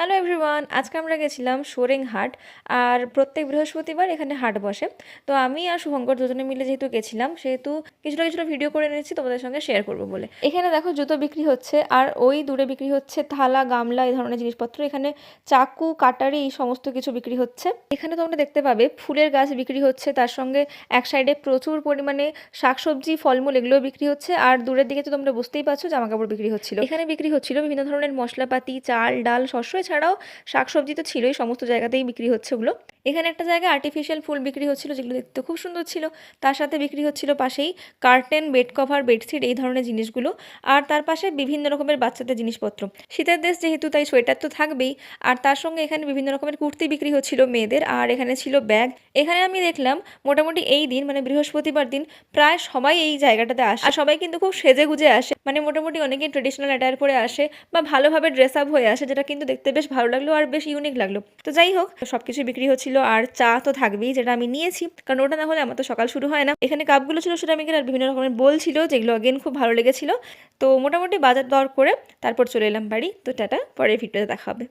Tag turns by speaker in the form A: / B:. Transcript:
A: Hello everyone, আজকে আমরা গেছিলাম সোরেং হাট। আর প্রত্যেক বৃহস্পতিবার এখানে হাট বসে। তো আমি আর শুভঙ্কর দুজনে মিলে যেহেতু গেছিলাম, সেহেতু কিছুটা কিছুটা ভিডিও করে নিয়েছি তোমাদের সঙ্গে শেয়ার করবো বলে। এখানে দেখো জুতো বিক্রি হচ্ছে, আর ওই দূরে বিক্রি হচ্ছে থালা, গামলা, এই ধরনের জিনিসপত্র। এখানে চাকু, কাটারি, এই সমস্ত কিছু বিক্রি হচ্ছে। এখানে তোমরা দেখতে পাবে ফুলের গাছ বিক্রি হচ্ছে, তার সঙ্গে এক সাইডে প্রচুর পরিমাণে শাকসবজি, ফলমূল এগুলো বিক্রি হচ্ছে। আর দূরের দিকে তো তোমরা বুঝতেই পারছো জামা কাপড় বিক্রি হচ্ছিল। এখানে বিক্রি হচ্ছিল বিভিন্ন ধরনের মশলাপাতি, চাল, ডাল, শস্য, এছাড়াও শাকসবজি তো ছিলই, সমস্ত জায়গাতেই বিক্রি হচ্ছে ওগুলো। এখানে একটা জায়গায় আর্টিফিশিয়াল ফুল বিক্রি হচ্ছিল, যেগুলো দেখতে খুব সুন্দর ছিল। তার সাথে বিক্রি হচ্ছিল পাশেই কার্টেন, বেড কভার, বেডশিট, এই ধরনের জিনিসগুলো। আর তার পাশে বিভিন্ন রকমের বাচ্চাদের জিনিসপত্র। শীতের দেশ যেহেতু, তাই সোয়েটার তো থাকবেই। আর তার সঙ্গে এখানে বিভিন্ন রকমের কুর্তি বিক্রি হচ্ছিল মেয়েদের, আর এখানে ছিল ব্যাগ। এখানে আমি দেখলাম মোটামুটি এই দিন, মানে বৃহস্পতিবার দিন, প্রায় সবাই এই জায়গাটাতে আসে। আর সবাই কিন্তু খুব সেজে গুজে আসে, মানে মোটামুটি অনেকেই ট্রেডিশনাল অ্যাটায়ার পরে আসে বা ভালোভাবে ড্রেস আপ হয়ে আসে, যেটা কিন্তু দেখতে বেশ ভালো লাগলো আর বেশ ইউনিক লাগলো। তো যাই হোক, সবকিছু বিক্রি হচ্ছিল। আর চা তো থাকবেই, যেটা আমি নিয়েছি, কারণ ওটা না হলে আমার তো সকাল শুরু হয় না। এখানে কাপগুলো ছিল সেরামিকের, আর বিভিন্ন রকমের বোল ছিল, যেগুলো অগেন খুব ভালো লেগেছিল। তো মোটামুটি বাজার দর করে তারপর চলে এলাম বাড়ি। তো টাটা, পরের ভিডিওতে দেখা হবে।